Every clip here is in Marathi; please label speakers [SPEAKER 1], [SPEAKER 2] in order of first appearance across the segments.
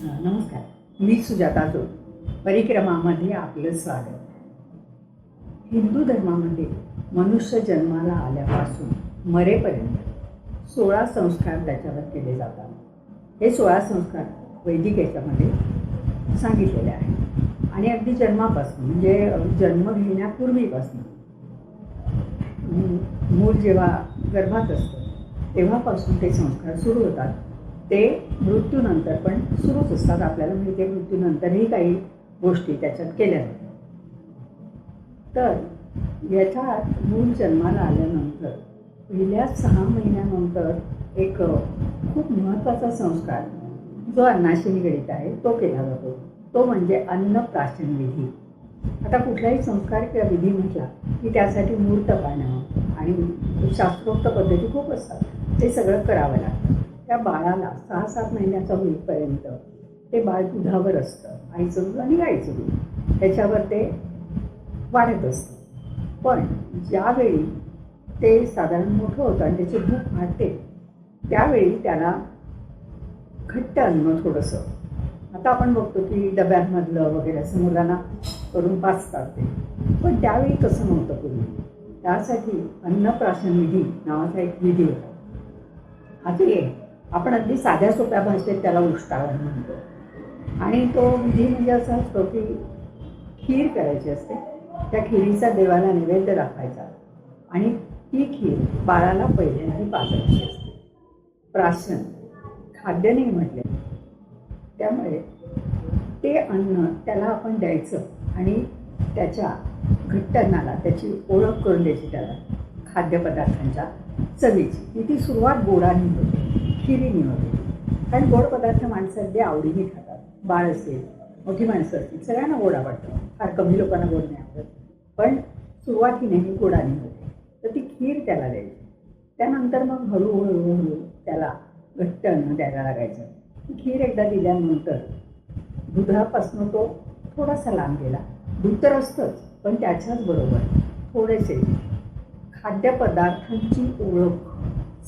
[SPEAKER 1] नमस्कार. मी सुजाता जोड. परिक्रमामध्ये आपलं स्वागत. हिंदू धर्मामध्ये मनुष्य जन्माला आल्यापासून मरेपर्यंत 16 संस्कार त्याच्यावर केले जातात. हे 16 संस्कार वैदिक याच्यामध्ये सांगितलेले आहेत आणि अगदी जन्मापासून म्हणजे जन्म घेण्यापूर्वीपासून मूल जेव्हा गर्भात असतं तेव्हापासून ते संस्कार सुरू होतात. ते मृत्यूनंतर पण सुरूच असतात. आपल्याला माहिती आहे मृत्यूनंतरही काही गोष्टी त्याच्यात केल्या जातात. तर याच्यात मूल जन्माला आल्यानंतर पहिल्या 6 महिन्यानंतर एक खूप महत्त्वाचा संस्कार जो अन्नाशी निगडित आहे तो केला जातो. तो म्हणजे अन्नप्राशन विधी. आता कुठलाही संस्कार किंवा विधी म्हटला की त्यासाठी मूर्त पाळणं आणि शास्त्रोक्त पद्धती खूप असतात. ते सगळं करावं लागतं. त्या बाळाला 6-7 महिन्याचा होईपर्यंत ते बाळ दुधावर असतं. आईचं दूध आणि गाईचं दूध त्याच्यावर ते वाढत असतं. पण ज्यावेळी ते साधारण मोठं होतं आणि त्याची भूक वाढते त्यावेळी त्याला घट्ट अन्न थोडंसं, आता आपण बघतो की डब्यांमधलं वगैरे असं मुलांना करून पाचतात ते, पण त्यावेळी तसं नव्हतं पूर्वी. त्यासाठी अन्नप्राशन विधी नावाचा एक विधी होता. आता आपण अगदी साध्या सोप्या भाषेत त्याला उष्टावण म्हणतो. आणि तो विधी म्हणजे असा असतो की खीर करायची असते. त्या खिरीचा देवाला नैवेद्य दाखवायचा आणि ती खीर बाळाला पहिल्यांदा पाजायची असते. प्राशन खाद्य नाही म्हटले, त्यामुळे ते अन्न त्याला आपण द्यायचं आणि त्याच्या घट्ट अन्नाला त्याची ओळख करून द्यायची त्याला खाद्यपदार्थांच्या चवीची. ती सुरुवात गोडाने होते, खिरीने होते. कारण गोड पदार्थ माणसं अगदी आवडीने खातात. बाळ असेल, मोठी माणसं असतील, सगळ्यांना गोड आवडतं. फार कमी लोकांना गोड नाही आवडत, पण सुरुवातीने ही गोडाने होते. तर ती खीर त्याला द्यायची. त्यानंतर मग हळूहळू त्याला घट्ट अन्न द्यायला लागायचं. खीर एकदा दिल्यानंतर दुधापासून तो थोडासा लांब गेला. दूध तर असतंच, पण त्याच्याच बरोबर थोडेसे खाद्यपदार्थांची ओळख,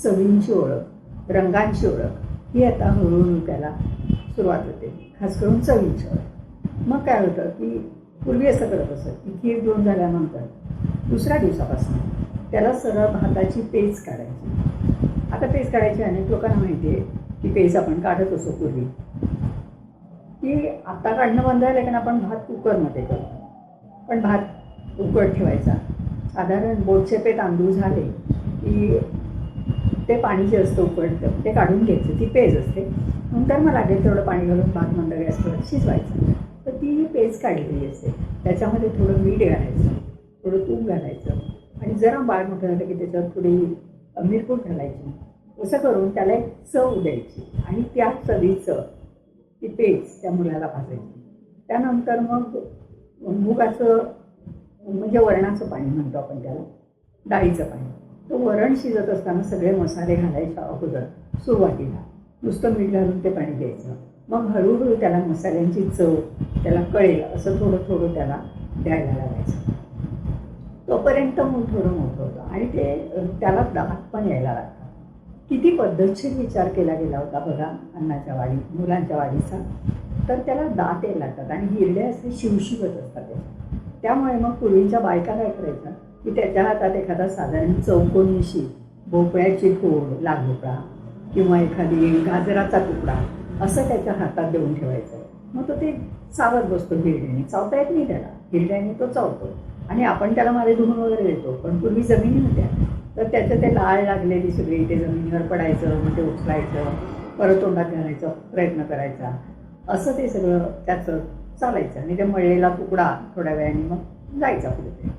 [SPEAKER 1] चवींची ओळख, रंगांची ओळख ही आता हळूहळू त्याला सुरुवात होते. खास करून चवींची ओळख. मग काय होतं की पूर्वी असं करत असत की खीर देऊन झाल्यानंतर दुसऱ्या दिवसापासून त्याला सरळ भाताची पेज काढायची. आता पेज काढायची अनेक लोकांना माहिती आहे की पेज आपण काढत असो पूर्वी. की आता काढणं बंद झालं कारण आपण भात कुकरमध्ये करतो. पण भात उकळत ठेवायचा. साधारण बोटचेपे तांदूळ झाले की ते पाणी जे असतं उकळतं ते काढून घ्यायचं. ती पेज असते. नंतर मग लागेल तेवढं पाणी घालून भात मंद गॅसवर शिजवायचं. तर ती पेज काढलेली असते. त्याच्यामध्ये थोडं मीठ घालायचं, थोडं तूप घालायचं आणि जरा बाळ मोठं झालं की त्याच्यावर थोडी मिरपूड घालायची. असं करून त्याला एक चव द्यायची आणि त्या चवीचं ती पेज त्या मुलाला भाजायची. त्यानंतर मग मुगाचं म्हणजे वरणाचं पाणी म्हणतो आपण त्याला, डाळीचं पाणी. तो वरण शिजत असताना सगळे मसाले घालायचे अगोदर सुरुवातीला. नुसतं मीठ घालून ते पाणी द्यायचं. मग हळूहळू त्याला मसाल्यांची चव त्याला कळेल असं थोडं थोडं त्याला द्यायला लागायचं. तोपर्यंत मूल थोडं मोठं होतं आणि ते त्याला दात पण यायला लागतात. किती पद्धतशीर विचार केला गेला होता बघा अन्नाच्या वाढी, मुलांच्या वाढीचा. तर त्याला दात यायला लागतात आणि हिरड्या असे शिवशिवत असतात त्याच्या. त्यामुळे मग पूर्वीच्या बायका काय करायच्या की त्याच्या हातात एखादा साधारण चौकोनीशी भोपळ्याची फोड, लाल भोपळा किंवा एखादी गाजराचा तुकडा असं त्याच्या हातात देऊन ठेवायचं. मग तो ते चावत बसतो हिरड्याने. चावता येत नाही त्याला, हिरड्याने तो चावतो आणि आपण त्याला मारे धुवून वगैरे देतो. पण पूर्वी जमिनी होत्या तर त्याचं ते लाळ लागलेली सगळी ते जमिनीवर पडायचं. मग ते उचलायचं, परत तोंडात घालायचं, प्रयत्न करायचा. असं ते सगळं त्याचं चालायचं आणि त्या मळलेला तुकडा थोड्या वेळाने मग जायचा पुढे.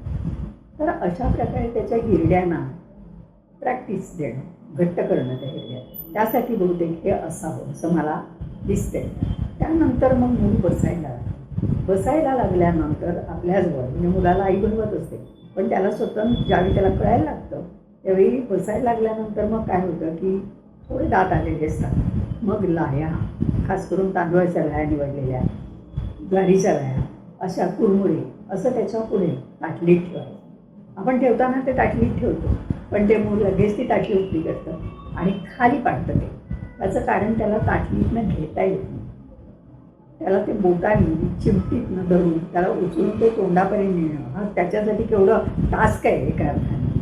[SPEAKER 1] तर अशा प्रकारे त्याच्या हिरड्यांना प्रॅक्टिस देणं, घट्ट करणं त्या हिरड्या. त्यासाठी बहुतेक हे असावं असं मला दिसतंय. त्यानंतर मग मूल बसायला लागल्यानंतर आपल्याजवळ म्हणजे मुलाला आई बनवत असते, पण त्याला स्वतः ज्यावेळी त्याला कळायला लागतं त्यावेळी बसायला लागल्यानंतर मग काय होतं की थोडे दात आलेले असतात. मग लाह्या, खास करून तांदूळाच्या लाह्या निवडलेल्या, ज्वारीच्या लाह्या, अशा कुरमुरे असं त्याच्या पुढे ताटलीत ठेवायचं. आपण ठेवताना ते ताटलीत ठेवतो, पण ते मूल लगेच ती ताटली उचली करतं आणि खाली पाडतं. ते त्याचं कारण त्याला ताटलीतनं घेता येत नाही. त्याला ते बोटाने चिमटीतनं धरून त्याला उचलून ते तोंडापर्यंत नेणं हा त्याच्यासाठी केवढं टास्क आहे एका अर्थाने.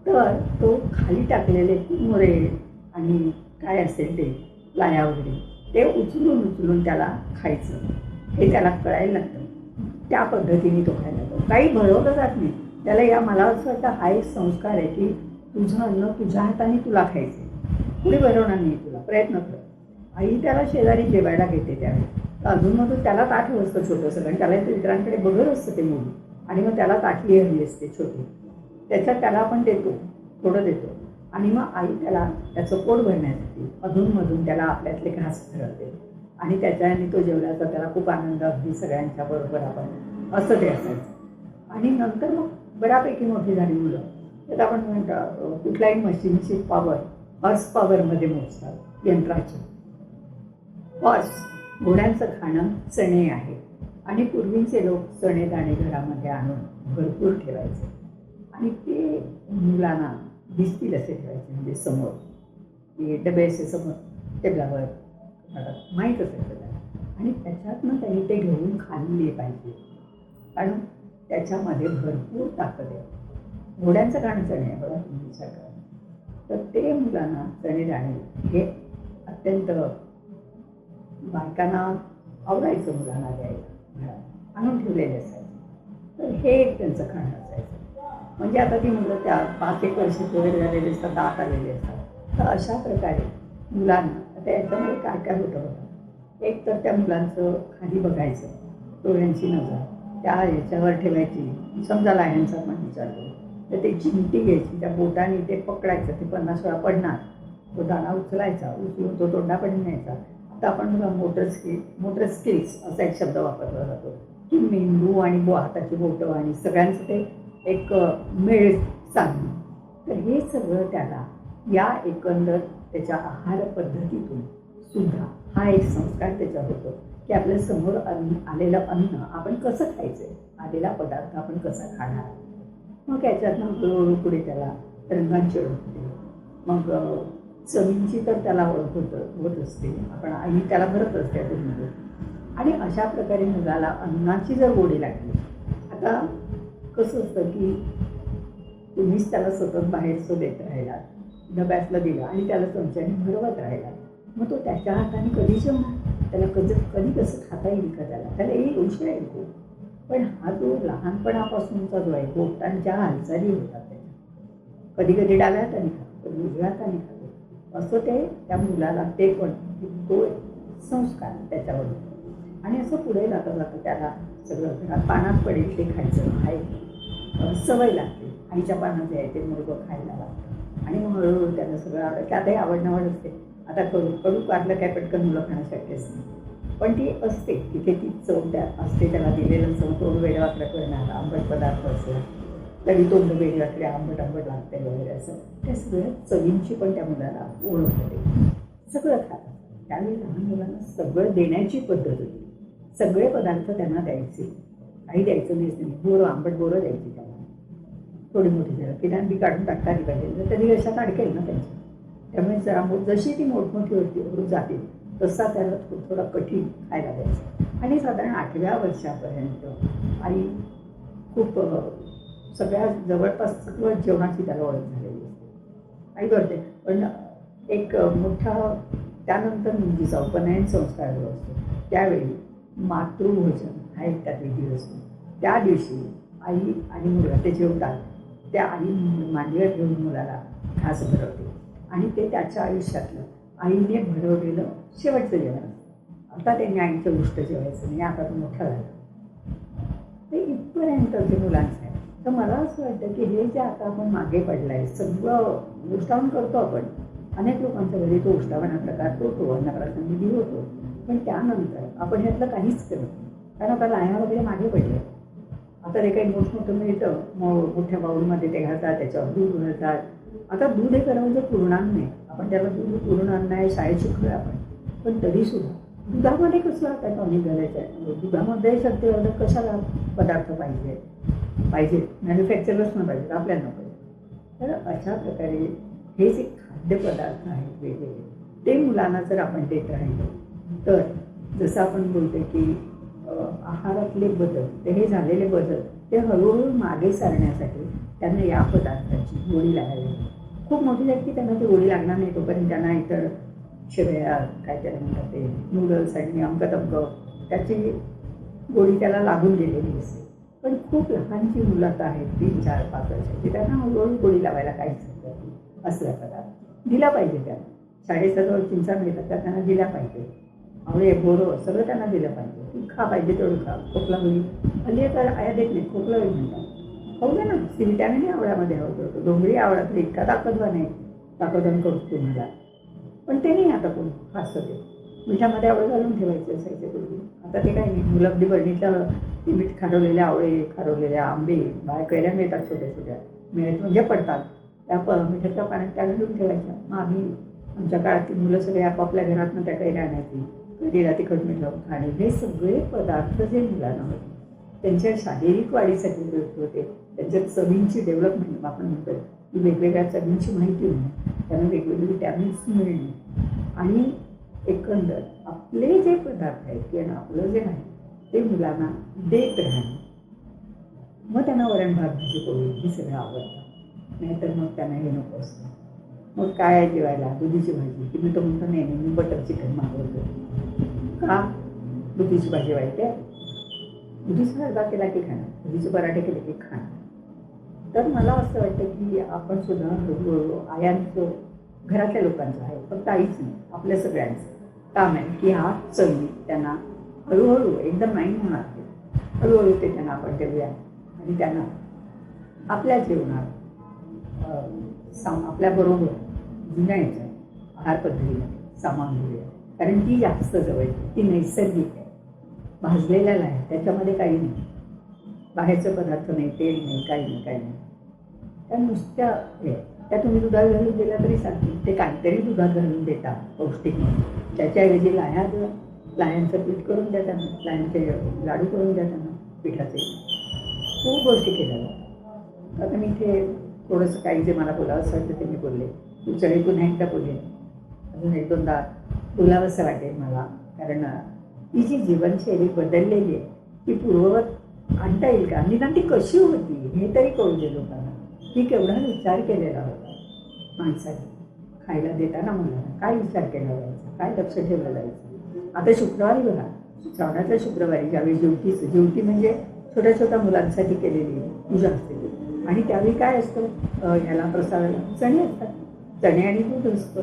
[SPEAKER 1] तर तो खाली टाकलेले मुरे आणि काय असेल ते लाया वगैरे ते उचलून उचलून त्याला खायचं हे त्याला कळायला लागतं. त्या पद्धतीने तो खायला लागतो. काही भरवलं जात नाही त्याला. या मला असं वाटतं हा एक संस्कार आहे की तुझं अन्न तुझ्या हाताने तुला खायचं, कुणी भरवणार नाही तुला, प्रयत्न कर. आई त्याला शेजारी जेवायला घेते त्यावेळी अजूनमधून त्याला ताट असतं छोटंसं, कारण त्याला इतरांकडे बघत असतं ते मुली आणि मग त्याला ताटली हवी असते छोटी, त्याच्यात त्याला आपण देतो, थोडं देतो आणि मग आई त्याला त्याचं पोट भरण्यासाठी अधूनमधून त्याला आपल्यातले घास ठरवते आणि त्याच्याने तो जेवल्याचा त्याला खूप आनंद, अगदी सगळ्यांच्या बरोबर आपण असं ते असायचं. आणि नंतर मग बऱ्यापैकी मोठी झाली मुलं तर आपण म्हणतो कुठल्याही मशीनची पॉवर हॉर्स पॉवरमध्ये मोजतात, यंत्राची. हॉर्स घोड्यांचं खाणं चणे आहे आणि पूर्वीचे लोक चणे दाणे घरामध्ये आणून भरपूर ठेवायचे आणि ते मुलांना दिसतील असे ठेवायचे, म्हणजे समोर ते डबे असे समोर टेबलावर माहीत असायचं त्याला आणि त्याच्यातनं त्यांनी ते घेऊन खाल्ले पाहिजे, कारण त्याच्यामध्ये भरपूर ताकद आहे. घोड्यांचं खाणं चणे आहे बघा तुम्ही विचार करा. तर ते मुलांना चणे दाणे हे अत्यंत बायकांना आवडायचं मुलांना द्यायला, आणून ठेवलेले असायचे. तर हे एक त्यांचं खाणं असायचं. म्हणजे आता ती मुलं त्या 5-1 वर्ष वगैरे झालेले असतात, दात आलेले असतात. तर अशा प्रकारे मुलांना आता याच्यामध्ये काय काय होतं, एक तर त्या मुलांचं खाली बघायचं, डोळ्यांची नजर त्या याच्यावर ठेवायची. समजा लाह्यांचा पण विचारतो तर ते चिमटी घ्यायची, त्या बोटाने ते पकडायचं, ते 50 वेळा पडणार, तो दाणा उचलायचा, उचलून तो तोंडापर्यंत न्यायचा. आता आपण बघा मोटर स्किल्स असा एक शब्द वापरला जातो की मेंदू आणि हाताची बोटं आणि सगळ्यांचं ते एक मेळ साधणं. तर हे सगळं त्याला या एकंदर त्याच्या आहार पद्धतीतून सुद्धा हा एक संस्कार त्याच्यात होतो की आपल्या समोर आलेलं अन्न आपण कसं खायचं, आलेला पदार्थ आपण कसा खाणार. मग याच्यातनं हळूहळू पुढे त्याला रंगांची ओळख होते, मग चवींची तर त्याला ओळख होत असते, आपण आई त्याला भरत असते अजूनमध्ये. आणि अशा प्रकारे मुलाला अन्नाची जर गोडी लागली, आता कसं असतं की तुम्हीच त्याला सतत बाहेरचं देत राहिला, डब्यातलं दिलं आणि त्याला चमच्याने भरवत राहिला, मग तो त्याच्या हाताने कधी जेवणार, त्याला कधी कसं खाता येईल का, त्याला येईल उशीर येईल खूप. पण हा जो लहानपणापासूनचा जो आहे बोटांच्या हालचाली होतात त्याच्या, कधी कधी डाव्या हाताने खातो, कधी उजव्या हाताने खातो, असं ते त्या मुलाला ते पण तो संस्कार त्याच्यावर होतो. आणि असं पुढे जाता त्याला सगळं घरात पानात पडेल ते खायचं, खायचं सवय लागते. आईच्या पानात आहे ते मुलगं खायला लागतं आणि मग हळूहळू त्याला सगळं आवडतं. त्यातही आवड असते. आता कडू कारलं काय पटकन मुलं खाणं शक्यच नाही, पण ती असते तिथे, ती चव त्या असते, त्याला दिलेलं चव तोंड वेडवाकडे करणार, आंबट पदार्थ असला तरी तोंड वेडवाकडे आंबट लागते वगैरे, असं त्या सगळ्या चवींची पण त्या मुलाला ओळख होते. सगळं खातात. त्यावेळी लहान मुलांना सगळं देण्याची पद्धत होती. सगळे पदार्थ त्यांना द्यायचे, काही द्यायचं नाही. बोरं, आंबट बोरं द्यायची त्याला, थोडी मोठी झालं किंवा बी काढून टाकता आली पाहिजे, तर तरी अशा अडकेल ना त्यांची. त्यामुळे जरा जशी ती मोठमोठी होत जाते तसा त्याला थोडा कठीण खायला द्यायचं. आणि साधारण 8व्या वर्षापर्यंत आई खूप सगळ्या जवळपास सगळं जेवणाची त्याला ओळख झालेली असते, आई करते. पण एक मोठा त्यानंतर मुलगीचा उपनयन संस्कार जो असतो त्यावेळी मातृभोजन हा एक त्यात विधी असतो. त्या दिवशी आई आणि मुलगा ते जेवतात, त्या आई मांडीवर ठेवून मुलाला घास भरवते आणि ते त्याच्या आयुष्यातलं आईने भरवलेलं शेवटचं जेवण असतं. आता त्यांनी आईचं गोष्ट जेवायचं नाही, आता तो मोठा झाला. ते इथपर्यंत जे मुलांचं आहे. तर मला असं वाटतं की हे जे आता आपण मागे पडलं आहे, सगळं उष्टावण करतो आपण, अनेक लोकांच्या घरी तो उष्टावणा प्रकार होतो, अन्नप्राशन विधी होतो, पण त्यानंतर आपण ह्यातलं काहीच करत नाही, कारण आता लाह्या वगैरे मागे पडले. आता ते काही मोठमोठं मिळतं, मग मोठ्या बाऊलमध्ये ते घालतात, त्याच्यावर दूध घालतात. आता दूध हे खरं म्हणजे पूर्णान्न नाही, आपण त्याला दूध पूर्णान्न आहे शाळेत शिकलोय आपण, पण तरीसुद्धा दुधामध्ये कसं आता टॉनिक घालायचं आहे, दुधामध्ये सत्य कशाला पदार्थ पाहिजे मॅन्युफॅक्चरर्स न पाहिजे, आपल्याला पाहिजे. तर अशा प्रकारे हे जे खाद्यपदार्थ आहेत वेगवेगळे, ते मुलांना जर आपण देत राहिलो तर जसं आपण बोलतो की आहारातले बदल, ते हे झालेले बदल ते हळूहळू मागे सारण्यासाठी त्यांना या पदार्थाची गोडी लागावी. खूप मोठी झाली की त्यांना ती गोडी लागणार नाही, तोपर्यंत त्यांना इतर शिव्या काय त्याला म्हणतात ते नूडल्स आणि अमकतमक त्याची गोडी त्याला लागून गेलेली असते. पण खूप लहानची मुलं आता आहेत 3, 4, 5 वर्षाची, त्यांना हळूहळू गोडी लावायला काहीच हरकत नाही. असला पदार्थ दिला पाहिजे त्यांना. शाळेचा जो चिंचा मिळतात त्या त्यांना दिल्या पाहिजे. आवळे बोरं सगळं त्यांना दिलं पाहिजे. ती खा पाहिजे तेवढं खा. खोकला होईल हल्ली तर आया देत नाही, खोकला होईल म्हणतात. खाऊ दे ना, सी विटॅमिन आवळ्यामध्ये होतो. डोंगरी आवळा तर इतका ताकदवान आहे, ताकदवान करतो तुम्हाला. पण ते नाही आता कोण फास्ट होते. मिठामध्ये आवळे घालून ठेवायचे असायचे पूर्वी. आता ते काही नाही. मुलं अगदी बरणीच्या मीठ खारवलेले आवळे, खारवलेले आंबे बाहेर कैऱ्या मिळतात छोट्या छोट्या, मिळत म्हणजे पडतात त्या मिठाच्या पाण्यात त्या घालून ठेवायच्या. मग आम्ही आमच्या काळातली मुलं सगळे आपापल्या घरातनं त्या कैऱ्या आणायची, कधीला तिखट मीठ लावून खाणे. हे सगळे पदार्थ जे मुलांना होते त्यांच्या शारीरिक वाढीसाठी उपयुक्त होते. त्यांच्या चवींची डेव्हलपमेंट आपण म्हणतो की वेगवेगळ्या चवींची माहिती होणे, त्यांना वेगवेगळे विटॅमिन्स मिळणे आणि एकंदर आपले जे पदार्थ आहेत किंवा आपलं जे आहे ते मुलांना देत राहणे. मग त्यांना वरण भात भाजी पोळी हे सगळं आवडतं. नाहीतर मग त्यांना हे नको असतं. मग काय आहे जेवायला? दुधीची भाजी की मी तो म्हणतो नाही मी बटर चिकन मागवतो. का? दुधीची भाजी वाईट आहे? दुधीचा हलवा केला की खाणार, दुधीचे पराठे केले की खाणार. तर मला असं वाटतं की आपण सुद्धा हळूहळू आयांचं, घरातल्या लोकांचं आहे, फक्त आईच नाही, आपल्या सगळ्यांचं काम आहे की हा चवी त्यांना हळूहळू एकदम नाही होणार, हळूहळू ते त्यांना आपण देऊया आणि त्यांना आपल्या जीवनात आपल्याबरोबर जुन्या याच्या आहार पद्धतीला सामावून घेऊया. कारण ती जास्त जवळ ती नैसर्गिक आहे, भाजलेल्या आहे, त्याच्यामध्ये काही नाही, बाहेरचे पदार्थ नाही, तेल नाही, काही नाही, काही नाही. त्या नुसत्या हे त्या तुम्ही दुधात घालून दिल्या तरी सांगतील, ते काहीतरी दुधात घालून देता पौष्टिक म्हणून. त्याच्याऐवजी लाह्यांचं पीठ करून द्या त्यांना, लाह्यांचे लाडू करून द्या त्यांना पिठाचे. खूप गोष्टी केल्या जातात. आता मी इथे थोडंसं काही जे मला बोलावंसं वाटतं ते मी बोलले. तुमच्याकडे पुन्हा एकदा बोलले, अजून 1-2दा बोलावंसं वाटेल मला. कारण ही जी जीवनशैली बदललेली आहे ती पूर्ववत आणता येईल का? निदान ती कशी होती हे तरी कळू दे लोकांना. की केवढा विचार केलेला होता माणसाने खायला देताना मुलांना, काय विचार केला जायचा, काय लक्ष ठेवलं जायचं. आता शुक्रवारी बघा, श्रावणाच्या शुक्रवारी ज्यावेळी जेवती म्हणजे छोट्या छोट्या मुलांसाठी केलेली पूजा असते आणि त्यावेळी काय असतं, ह्याला प्रसादाला चणे असतात, चणे आणि दूध असतं.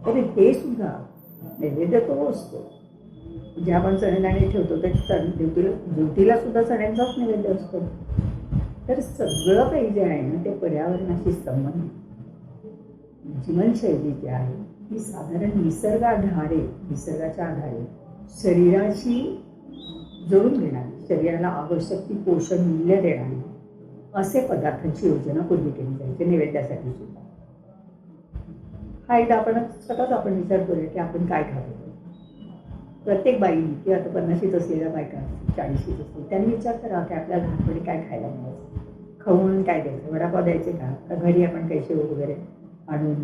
[SPEAKER 1] तर हे सुद्धा नैवेद्य तो असतो. जे आपण चणेदाणे ठेवतो ते ज्योतीला सुद्धा चण्यांचाच नैवेद्य असतो. तर सगळं काही जे आहे ना ते पर्यावरणाशी संबंधित जीवनशैली जी आहे ही साधारण निसर्गाच्या आधारे शरीराशी जोडून घेणारी, शरीराला आवश्यक ती पोषण मूल्य देणारी असे पदार्थांची योजना पूर्वी केली जायची नैवेद्यासाठी सुद्धा. हा एकदा स्वतःच आपण विचार करूया की आपण काय खातो. प्रत्येक बाईने किंवा आता 50शीत असलेल्या बायका 40शीत असतील त्यांनी विचार करा की आपल्या लहानपणी काय खायला मिळायचं, खाऊ म्हणून काय द्यायचं, वडापाव द्यायचे का घरी आपण काही शेव वगैरे आणून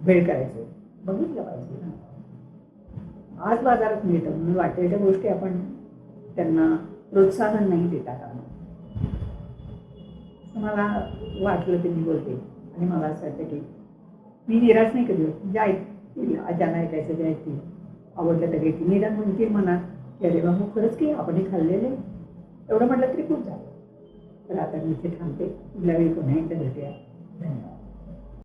[SPEAKER 1] भेळ करायचो, बघितलं पाहिजे ना. आज बाजारात मिळतं म्हणून वाटेल त्या गोष्टी आपण त्यांना प्रोत्साहन नाही देता कामा. मला वाटलं ते मी बोलते आणि मला असं वाटतं की मी निराश नाही कधी होत. म्हणजे ऐकतील, ज्यांना ऐकायचं ते ऐकतील, आवडलं तर घेतील, निदान म्हणतील मनात की अरे बाबा खरंच की आपण हे खाल्लेलं आहे, एवढं म्हटलं तरी खूप झालं. तर आता मी इथे थांबते. पुढल्या वेळी पुन्हा एकदा भेटूया. धन्यवाद.